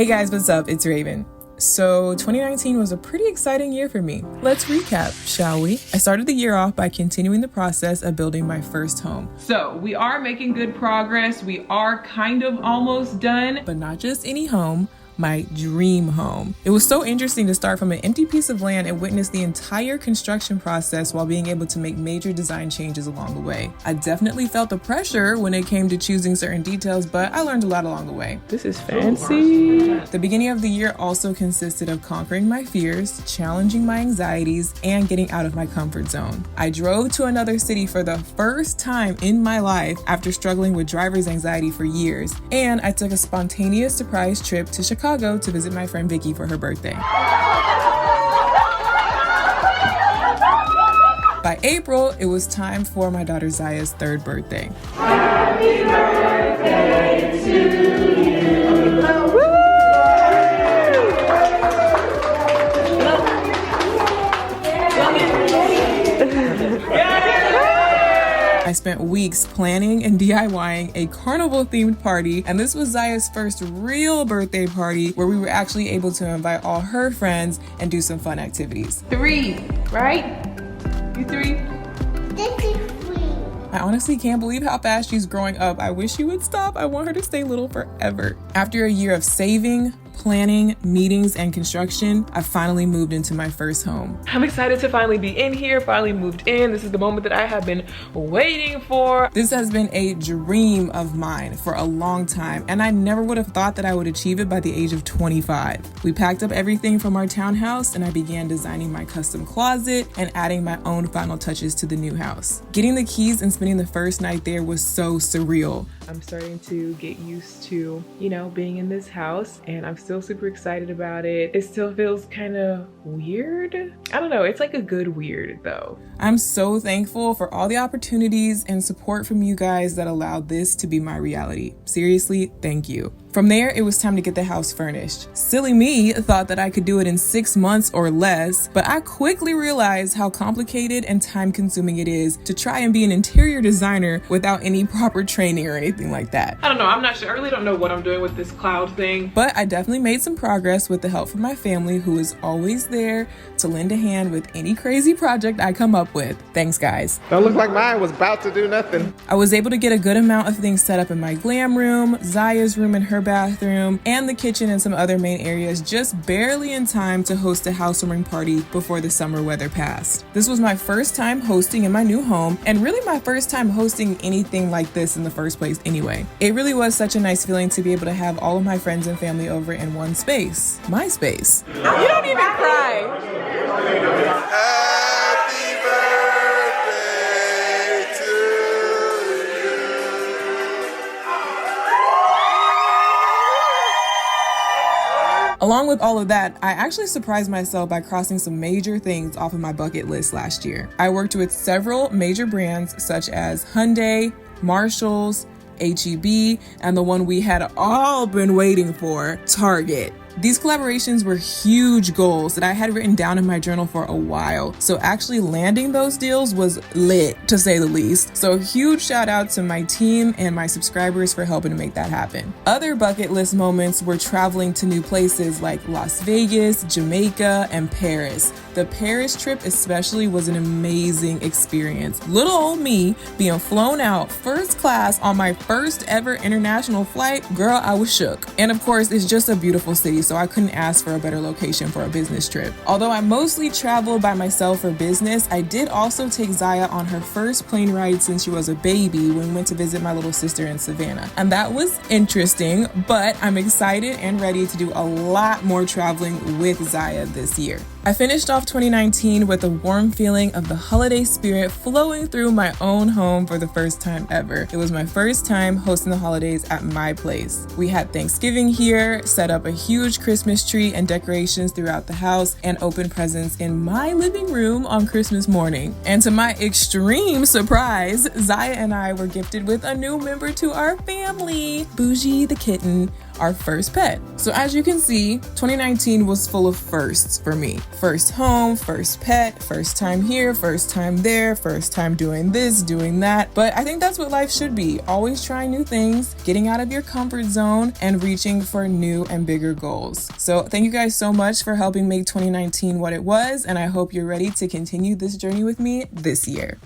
Hey guys, what's up? It's Raven. So 2019 was a pretty exciting year for me. Let's recap, shall we? I started the year off by continuing the process of building my first home. So we are making good progress. We are kind of almost done, but not just any home, my dream home. It was so interesting to start from an empty piece of land and witness the entire construction process while being able to make major design changes along the way. I definitely felt the pressure when it came to choosing certain details, but I learned a lot along the way. This is fancy. The beginning of the year also consisted of conquering my fears, challenging my anxieties, and getting out of my comfort zone. I drove to another city for the first time in my life after struggling with driver's anxiety for years, and I took a spontaneous surprise trip to Chicago to visit my friend Vicky for her birthday. By April, it was time for my daughter Zaya's third birthday. Happy birthday to you. Woo! I spent weeks planning and DIYing a carnival-themed party, and this was Zaya's first real birthday party where we were actually able to invite all her friends and do some fun activities. 3, right? You 3? This is 3. I honestly can't believe how fast she's growing up. I wish she would stop. I want her to stay little forever. After a year of saving, planning, meetings, and construction, I finally moved into my first home. I'm excited to finally be in here, finally moved in. This is the moment that I have been waiting for. This has been a dream of mine for a long time, and I never would have thought that I would achieve it by the age of 25. We packed up everything from our townhouse, and I began designing my custom closet and adding my own final touches to the new house. Getting the keys and spending the first night there was so surreal. I'm starting to get used to, being in this house, and I'm still super excited about it. It still feels kind of weird. I don't know, it's like a good weird though. I'm so thankful for all the opportunities and support from you guys that allowed this to be my reality. Seriously, thank you. From there, it was time to get the house furnished. Silly me thought that I could do it in 6 months or less, but I quickly realized how complicated and time-consuming it is to try and be an interior designer without any proper training or anything like that. I don't know, I'm not sure. I really don't know what I'm doing with this cloud thing. But I definitely made some progress with the help from my family, who is always there to lend a hand with any crazy project I come up with. Thanks, guys. Don't look like mine was about to do nothing. I was able to get a good amount of things set up in my glam room, Zaya's room and her bathroom, and the kitchen and some other main areas just barely in time to host a housewarming party before the summer weather passed. This was my first time hosting in my new home, and really my first time hosting anything like this in the first place anyway. It really was such a nice feeling to be able to have all of my friends and family over in one space. My space. You don't even cry. Happy birthday to you. Along with all of that, I actually surprised myself by crossing some major things off of my bucket list last year. I worked with several major brands such as Hyundai, Marshalls, HEB, and the one we had all been waiting for, Target. These collaborations were huge goals that I had written down in my journal for a while, so actually landing those deals was lit, to say the least. So huge shout out to my team and my subscribers for helping to make that happen. Other bucket list moments were traveling to new places like Las Vegas, Jamaica, and Paris. The Paris trip especially was an amazing experience. Little old me being flown out first class on my first ever international flight, girl, I was shook. And of course, it's just a beautiful city, so I couldn't ask for a better location for a business trip. Although I mostly traveled by myself for business, I did also take Zaya on her first plane ride since she was a baby when we went to visit my little sister in Savannah. And that was interesting, but I'm excited and ready to do a lot more traveling with Zaya this year. I finished off 2019 with a warm feeling of the holiday spirit flowing through my own home for the first time ever. It was my first time hosting the holidays at my place. We had Thanksgiving here, set up a huge Christmas tree and decorations throughout the house, and opened presents in my living room on Christmas morning. And to my extreme surprise, Zaya and I were gifted with a new member to our family, Bougie the kitten. our first pet. So as you can see, 2019 was full of firsts for me. First home, first pet, first time here, first time there, first time doing this, doing that. But I think that's what life should be. Always trying new things, getting out of your comfort zone, and reaching for new and bigger goals. So thank you guys so much for helping make 2019 what it was, and I hope you're ready to continue this journey with me this year.